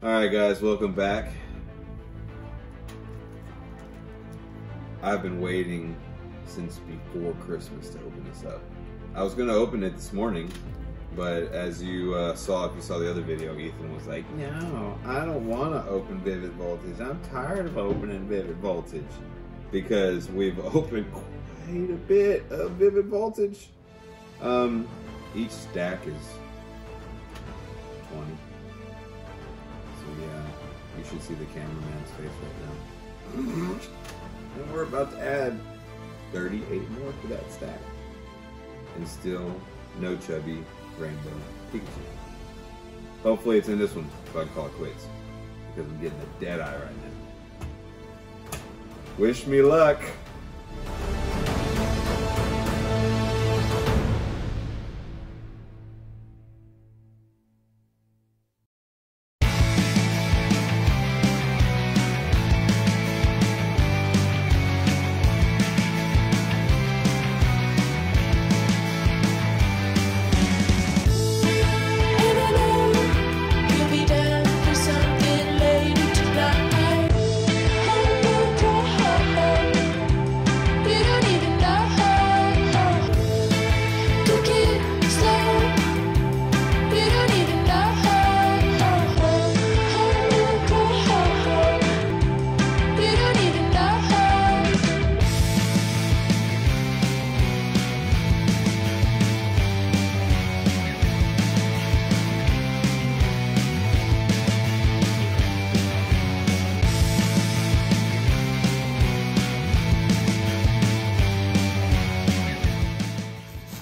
Alright guys, welcome back. I've been waiting since before Christmas to open this up. I was going to open it this morning, but as you saw, if you saw the other video, Ethan was like, no, I don't want to open Vivid Voltage. I'm tired of opening Vivid Voltage. Because we've opened quite a bit of Vivid Voltage. Each stack is 20. So yeah, you should see the cameraman's face right now. And we're about to add 38 more to that stack. And still no chubby rainbow Pikachu. Hopefully it's in this one, so I can call it quits. Because I'm getting a dead eye right now. Wish me luck.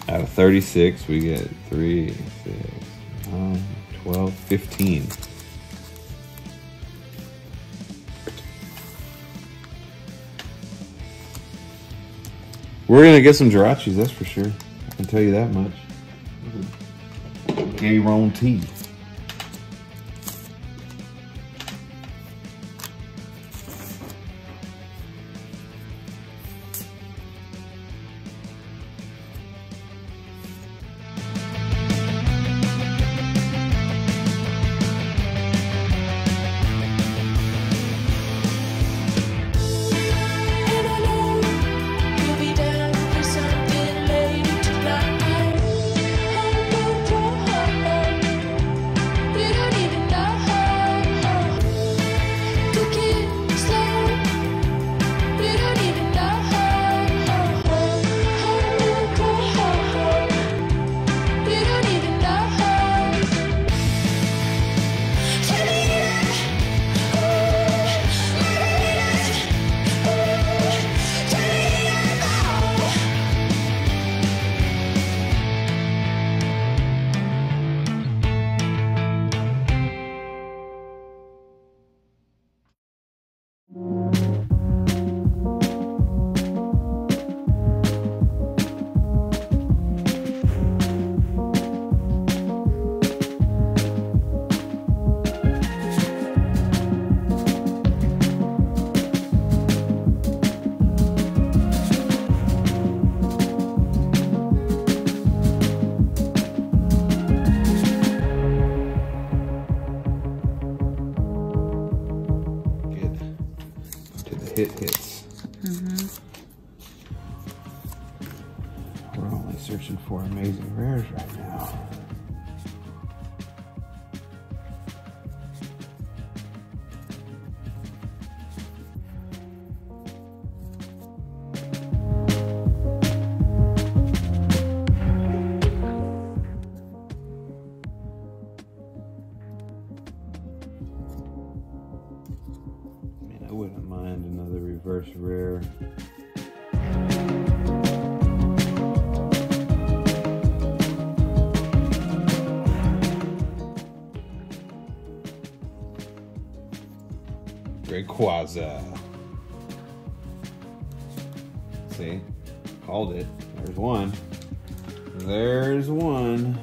Out of 36, we get 3, 6, 9, 12, 15. We're gonna get some Jirachis, that's for sure. I can tell you that much. Guarantee. Hits. We're only searching for amazing rares right now. I wouldn't mind another reverse rare. Rayquaza. See? Called it. There's one. There's one.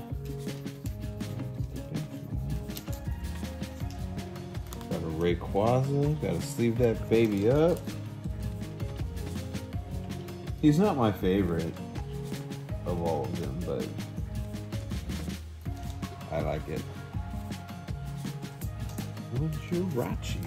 Got a Rayquaza. Gotta sleeve that baby up. He's not my favorite of all of them, but I like it. Jirachi.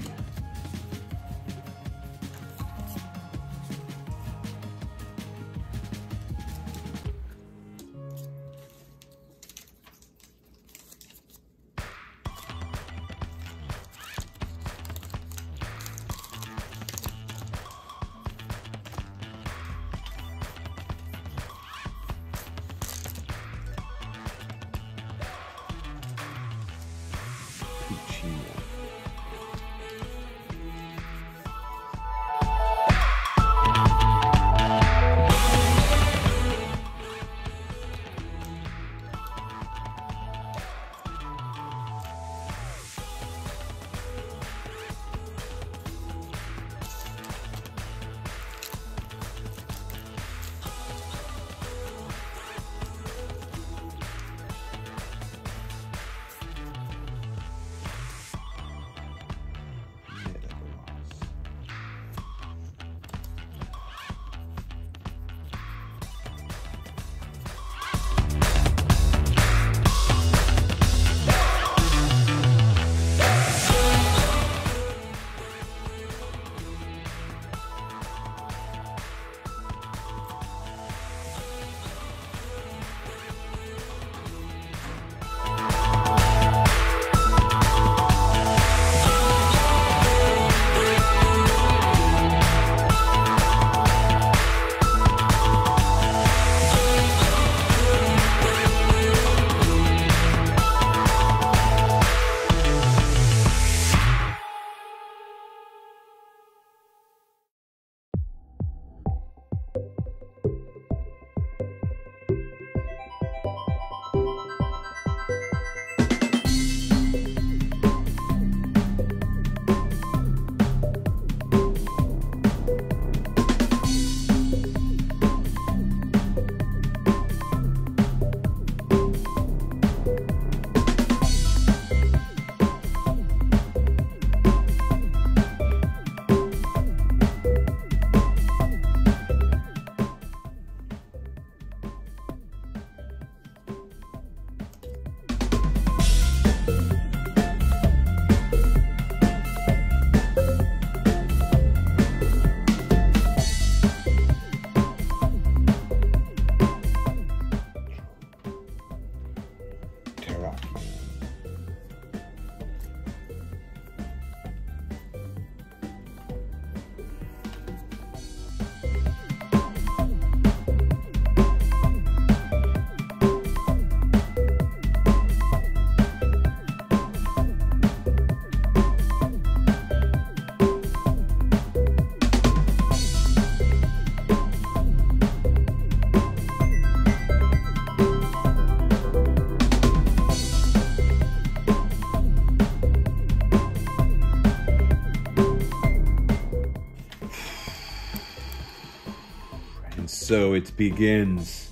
So it begins.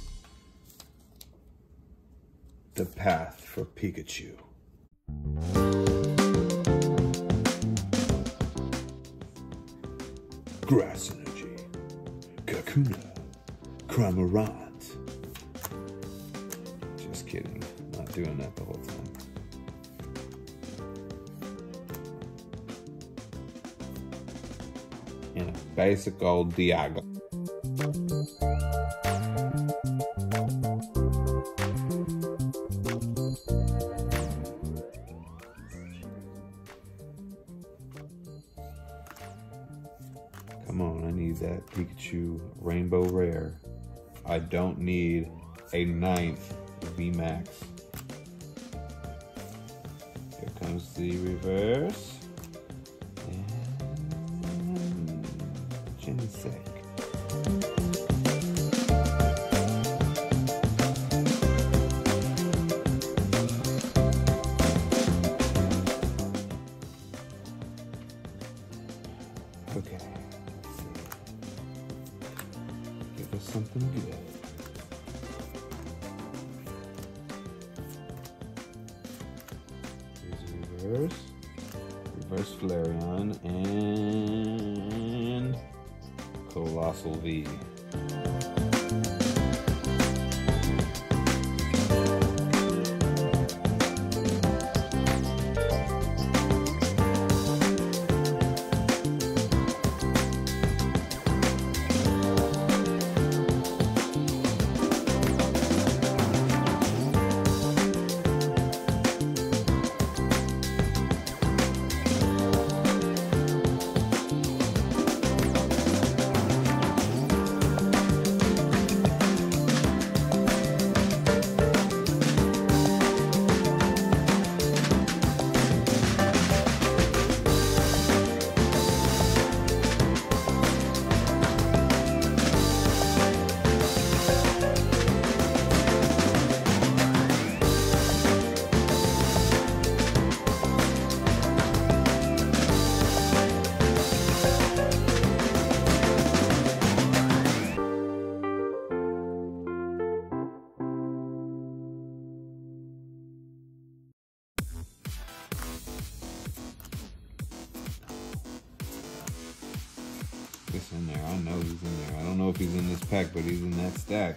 The path for Pikachu. Grass Energy, Kakuna, Cramorant. Just kidding, not doing that the whole time. And a basic old Dialga. Come on, I need that Pikachu Rainbow Rare. I don't need a 9th VMAX. Here comes the reverse. And Genesect. Okay, let's see. Give us something good. Here's a reverse Flareon, and Colossal V. just in there. I know he's in there. I don't know if he's in this pack, but he's in that stack.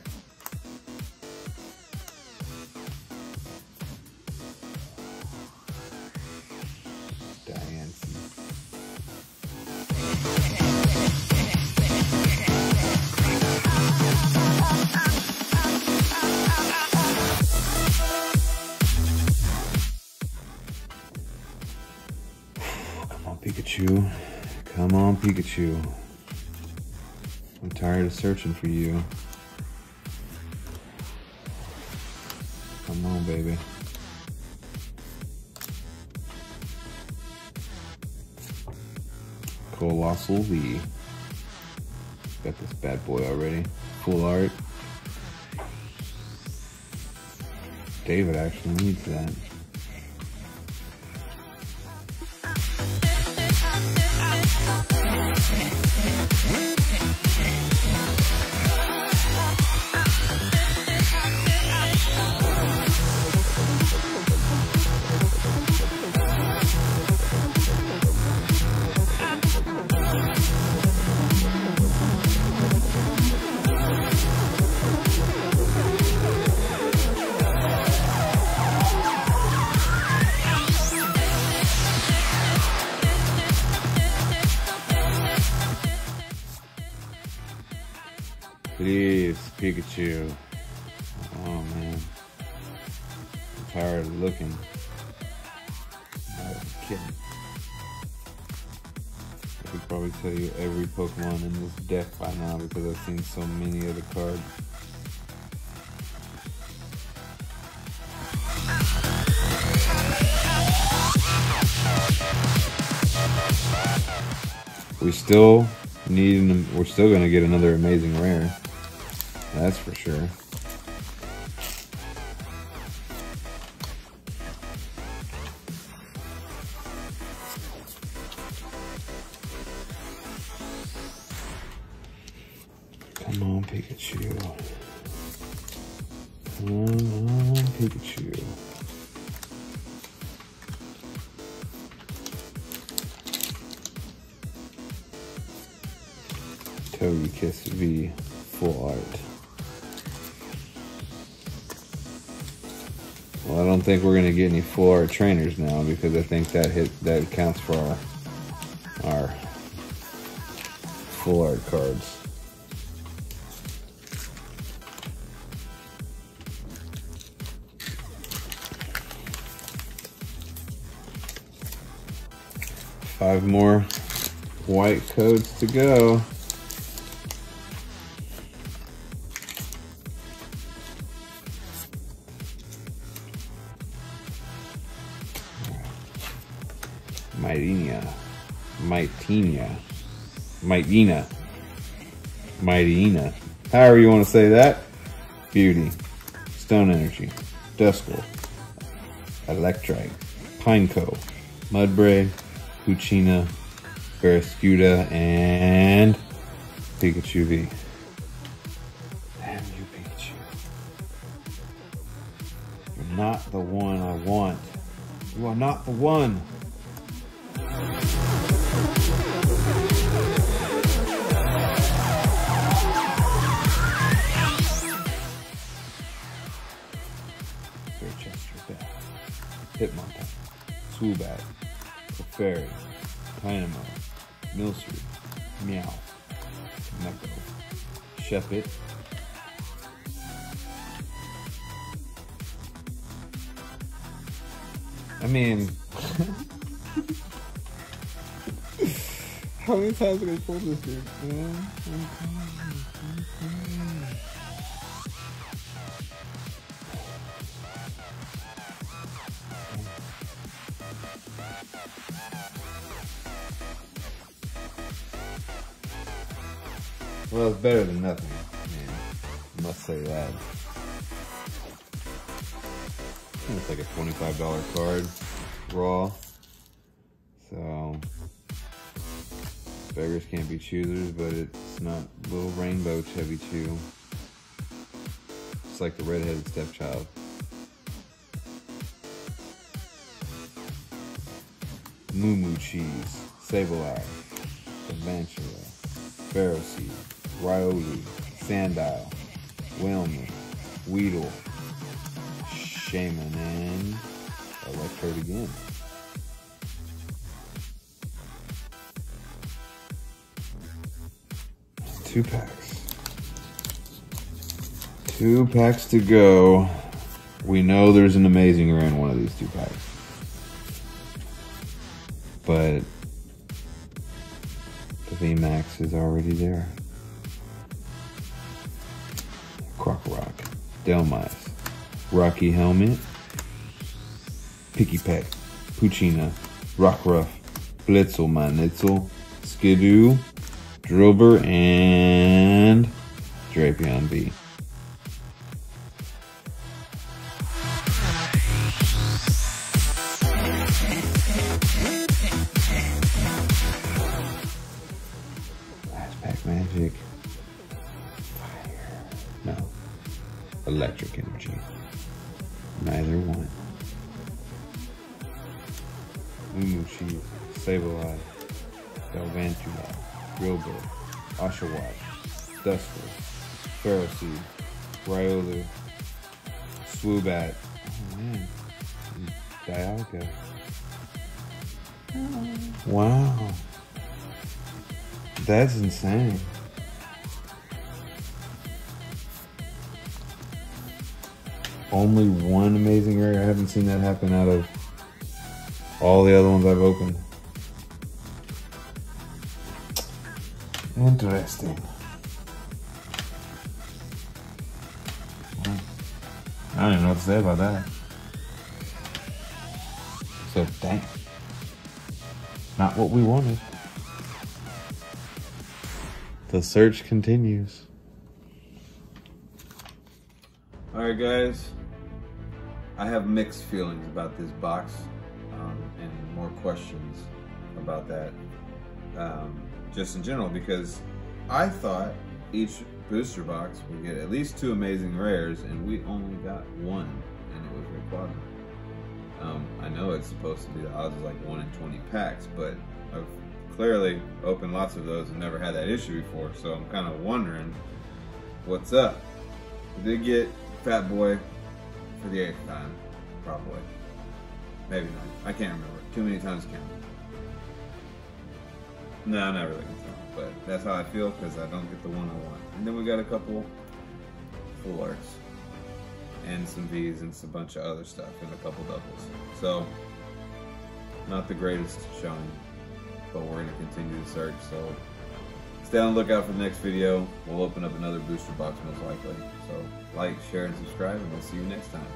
Pikachu. Come on, Pikachu. I'm tired of searching for you. Come on, baby. Colossal V. Got this bad boy already. Full art. David actually needs that. Please, Pikachu. Oh man. I'm tired of looking. I'm kidding. I could probably tell you every Pokemon in this deck by now because I've seen so many of the cards. We're still gonna get another amazing rare. That's for sure. Come on, Pikachu. Come on, Pikachu. Togekiss V full art. Well, I don't think we're gonna get any full art trainers now because I think that counts for our full art cards. Five more white codes to go. Mightyena. However you want to say that. Beauty. Stone Energy. Duskull. Electrike. Pineco. Mudbray. Poochyena. Barraskewda. And Pikachu V. Damn you, Pikachu. You're not the one I want. You are not the one. Hitmonchan, Swoobat, Clefairy, Dynamo, Milcery, Meow, Meko, Shuppet, I mean, how many times did I pull this dude? Well, it's better than nothing. Man, I must say that. It's like a $25 card, raw. So, beggars can't be choosers, but it's not little rainbow Chevy Chew. It's like the redheaded stepchild. Moo Moo Cheese, Sableye, Adventure, Pharisee, Riolu, Sandile, Wilmer, Weedle, Shaman, and Electrode again. Two packs. 2 packs to go. We know there's an amazing rare in one of these 2 packs. But the VMAX is already there. Krokorok, Delmise, Rocky Helmet, Picky Peck, Puccina, Rockruff, Blitzel, Manitzel, Skidoo, Drillbur, and Drapion V. Last pack magic. Fire. No. Electric energy. Neither one. Umuchi, Sableye, Galvantula, Drillbur, Oshawott, Duster, Pharisee, Riolu, Swoobat, oh man, Dialga. Wow. That's insane. Only one amazing rare. I haven't seen that happen out of all the other ones I've opened. Interesting. I don't even know what to say about that. So, dang. Not what we wanted. The search continues. Alright guys, I have mixed feelings about this box and more questions about that just in general, because I thought each booster box would get at least 2 amazing rares and we only got 1 and it was Rayquaza. I know it's supposed to be the odds of like 1 in 20 packs, but I've clearly opened lots of those and never had that issue before, so I'm kind of wondering what's up. We did get Fat Boy for the 8th time, probably. Maybe not. I can't remember. Too many times counting. No, I'm not really gonna tell, but that's how I feel because I don't get the one I want. And then we got a couple full arts and some V's and some bunch of other stuff and a couple doubles. So, not the greatest showing, but we're gonna continue to search. So, stay on the lookout for the next video. We'll open up another booster box most likely. So, like, share, and subscribe, and we'll see you next time.